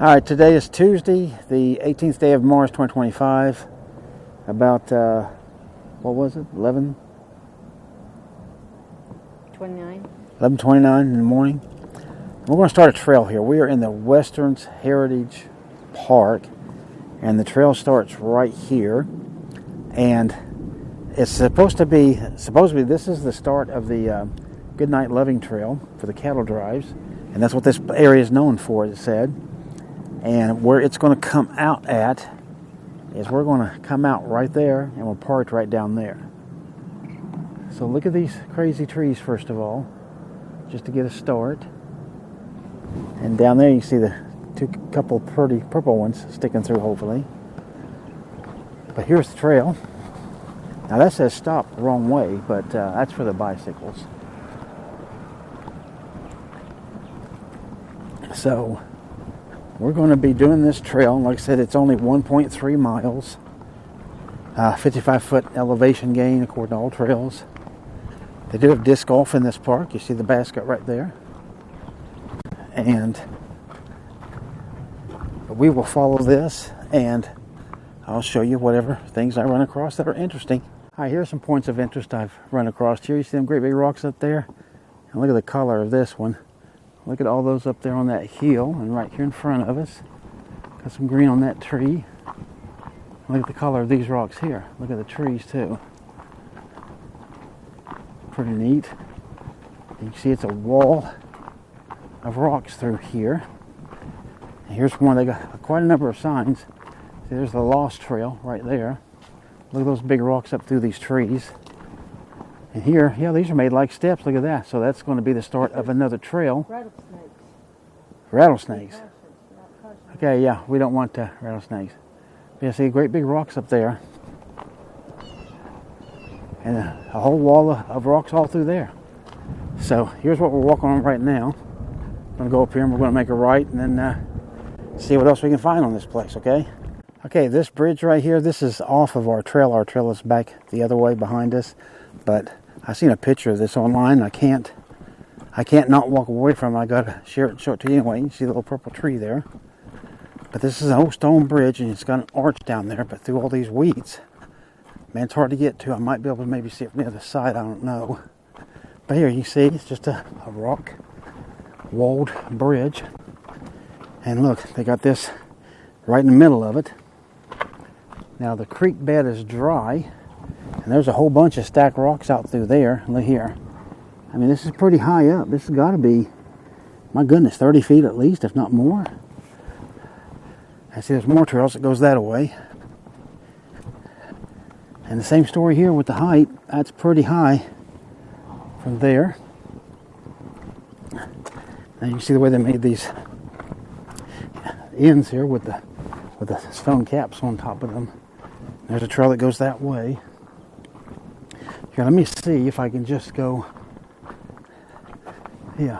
All right, today is Tuesday, the 18th day of March 2025. About, what was it, 11:29 in the morning. We're going to start a trail here. We are in the Westerns Heritage Park, and the trail starts right here. And it's supposedly this is the start of the Goodnight Loving Trail for the cattle drives. And that's what this area is known for, it said. And where it's going to come out at is we're going to come out right there, and we're parked right down there. So look at these crazy trees first of all, just to get a start. And down there you see the couple pretty purple ones sticking through, hopefully. But here's the trail. Now that says stop the wrong way, but that's for the bicycles. So we're going to be doing this trail. Like I said, it's only 1.3 miles. 55-foot elevation gain according to all trails. They do have disc golf in this park. You see the basket right there. And we will follow this, and I'll show you whatever things I run across that are interesting. All right, here's some points of interest I've run across here. You see them great big rocks up there? And look at the color of this one. Look at all those up there on that hill, and right here in front of us. Got some green on that tree. Look at the color of these rocks here. Look at the trees too. Pretty neat. You can see it's a wall of rocks through here. And here's one. They got quite a number of signs. See, there's the Lost Trail right there. Look at those big rocks up through these trees. And here, yeah, these are made like steps. Look at that. So that's going to be the start of another trail. Rattlesnakes. Okay, yeah, we don't want rattlesnakes. Yeah, see, great big rocks up there. And a whole wall of rocks all through there. So here's what we're walking on right now. I'm going to go up here and we're going to make a right and then see what else we can find on this place, okay? Okay, this bridge right here, this is off of our trail. Our trail is back the other way behind us. But I seen a picture of this online. I can't not walk away from it. I gotta show it to you anyway. You see the little purple tree there. But this is an old stone bridge, and it's got an arch down there. But through all these weeds, man, it's hard to get to. I might be able to maybe see it from the other side. I don't know. But here you see, it's just a rock walled bridge. And look, they got this right in the middle of it. Now the creek bed is dry. And there's a whole bunch of stacked rocks out through there. Look here. I mean, this is pretty high up. This has got to be, my goodness, 30 feet at least, if not more. I see there's more trails that goes that way. And the same story here with the height. That's pretty high from there. Now you can see the way they made these ends here with the stone caps on top of them. There's a trail that goes that way. Here, let me see if I can just go. Yeah.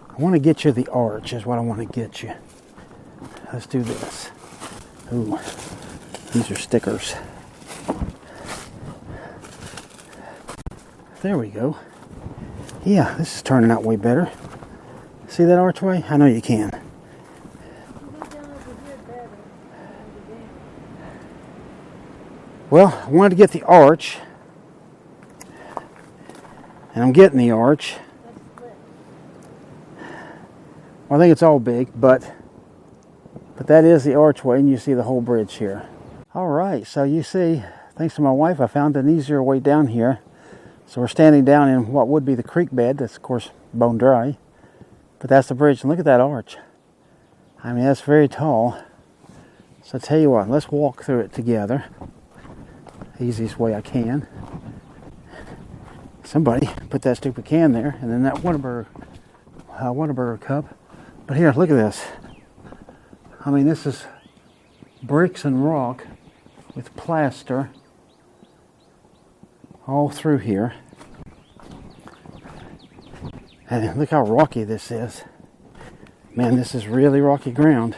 I want to get you the arch is what I want to get you. Let's do this. Ooh, these are stickers. There we go. Yeah, this is turning out way better. See that archway? I know you can. Well, I wanted to get the arch. And I'm getting the arch. Well, I think it's all big, but that is the archway, and you see the whole bridge here. All right, so you see, thanks to my wife, I found an easier way down here. So we're standing down in what would be the creek bed. That's, of course, bone dry. But that's the bridge, and look at that arch. I mean, that's very tall. So I tell you what, let's walk through it together. Easiest way I can. Somebody put that stupid can there, and then that Whataburger cup. But here, look at this. I mean, this is bricks and rock with plaster all through here. And look how rocky this is. Man, this is really rocky ground.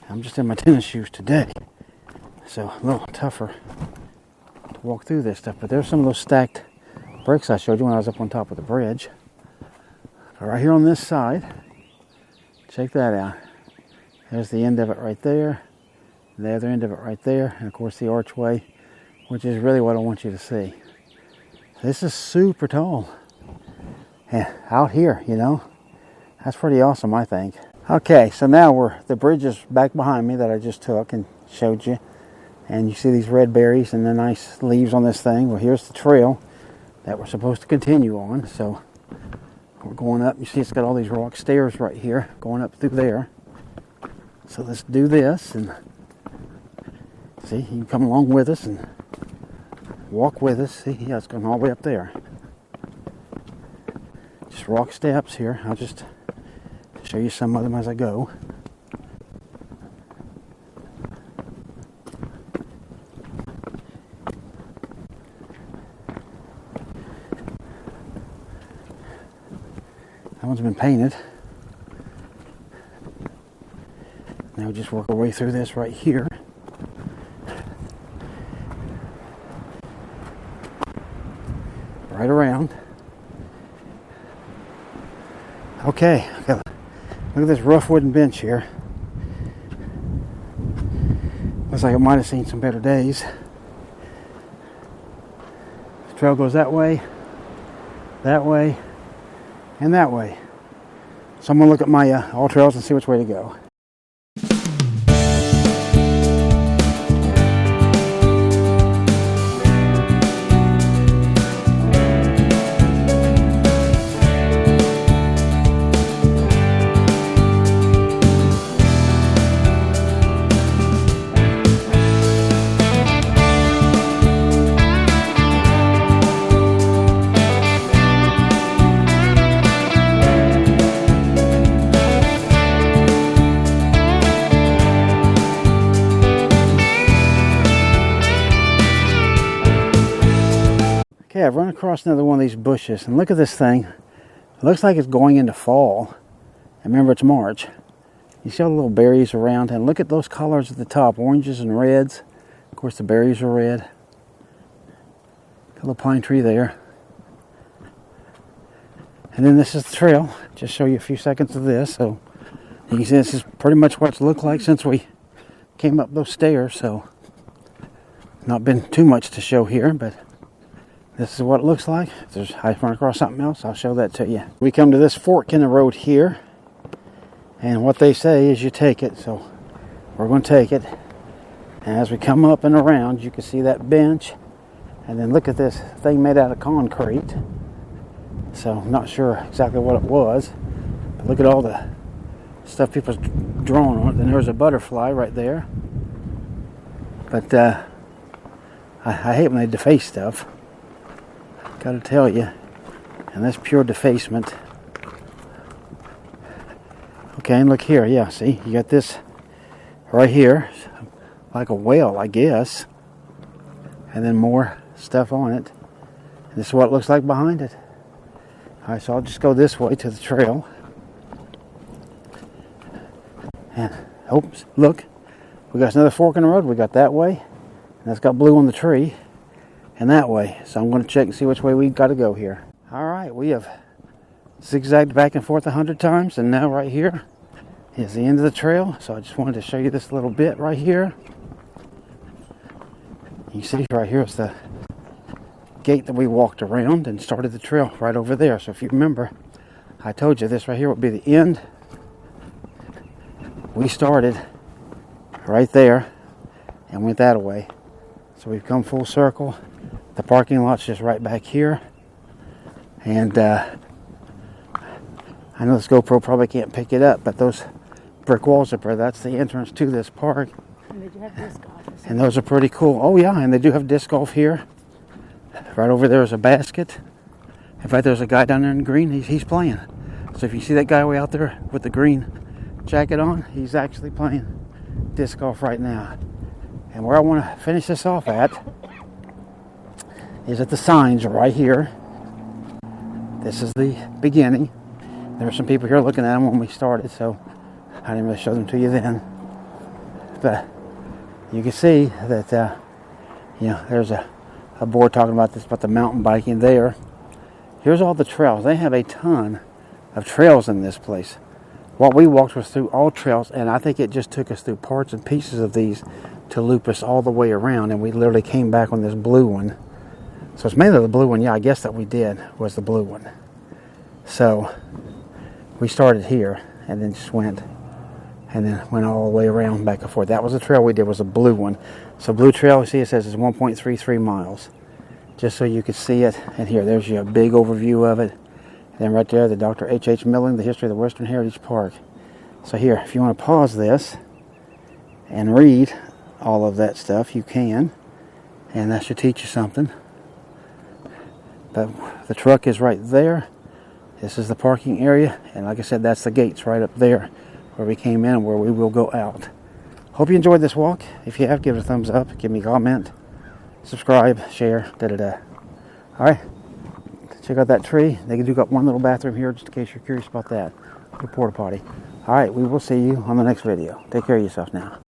I'm just in my tennis shoes today, so a little tougher to walk through this stuff. But there's some of those stacked bricks I showed you when I was up on top of the bridge. Right here on this side, check that out. There's the end of it right there. The other end of it right there. And of course the archway, which is really what I want you to see. This is super tall. And out here, you know, that's pretty awesome, I think. Okay, so now the bridge is back behind me that I just took and showed you. And you see these red berries and the nice leaves on this thing. Well, here's the trail that we're supposed to continue on. So we're going up. You see it's got all these rock stairs right here going up through there. So let's do this, and see, you can come along with us and walk with us. See, yeah, it's going all the way up there. Just rock steps here. I'll just show you some of them as I go. That one's been painted. Now we just work our way through this right here. Right around. Okay, look at this rough wooden bench here. Looks like it might have seen some better days. The trail goes that way, and that way. So I'm going to look at my all trails and see which way to go. Okay, I've run across another one of these bushes, and look at this thing. It looks like it's going into fall. And remember, it's March. You see all the little berries around, and look at those colors at the top, oranges and reds. Of course, the berries are red. Got a little pine tree there. And then this is the trail. Just show you a few seconds of this. So you can see this is pretty much what it's looked like since we came up those stairs. So not been too much to show here, but this is what it looks like. If I run across something else, I'll show that to you. We come to this fork in the road here, and what they say is you take it. So we're going to take it. And as we come up and around, you can see that bench. And then look at this thing made out of concrete. So I'm not sure exactly what it was. But look at all the stuff people's drawn on it. Then there's a butterfly right there. But I hate when they deface stuff. Got to tell you. And that's pure defacement. Okay, and look here. Yeah, see, you got this right here. Like a whale, I guess. And then more stuff on it. And this is what it looks like behind it. Alright, so I'll just go this way to the trail. And, oops, look. We got another fork in the road. We got that way. And that's got blue on the tree. And that way. So I'm going to check and see which way we got to go here. Alright, we have zigzagged back and forth 100 times. And now right here is the end of the trail. So I just wanted to show you this little bit right here. You see right here is the gate that we walked around and started the trail right over there. So if you remember, I told you this right here would be the end. We started right there and went that way. So we've come full circle. The parking lot's just right back here. And I know this GoPro probably can't pick it up, but those brick walls up there, that's the entrance to this park. And they do have disc golf. And those are pretty cool. Oh yeah, and they do have disc golf here. Right over there is a basket. In fact, there's a guy down there in green. He's playing. So if you see that guy way out there with the green jacket on, he's actually playing disc golf right now. And where I want to finish this off at is at the signs right here. This is the beginning. There were some people here looking at them when we started, so I didn't really show them to you then. But you can see that, there's a board talking about this, about the mountain biking there. Here's all the trails. They have a ton of trails in this place. what we walked was through all trails, and I think it just took us through parts and pieces of these to loop us all the way around, and we literally came back on this blue one. So it's mainly the blue one, yeah, I guess that we did was the blue one. So we started here and then just went all the way around back and forth. That was the trail we did, was a blue one. So blue trail, you see it says it's 1.33 miles. Just so you could see it. And here, there's your big overview of it. And then right there, the Dr. H.H. Milling, the history of the Western Heritage Park. So here, if you want to pause this and read all of that stuff, you can. And that should teach you something. But the truck is right there. This is the parking area. And like I said, that's the gates right up there where we came in and where we will go out. Hope you enjoyed this walk. If you have, give it a thumbs up. Give me a comment. Subscribe, share, da-da-da. Alright. Check out that tree. They do got one little bathroom here, just in case you're curious about that. The porta potty. Alright, we will see you on the next video. Take care of yourself now.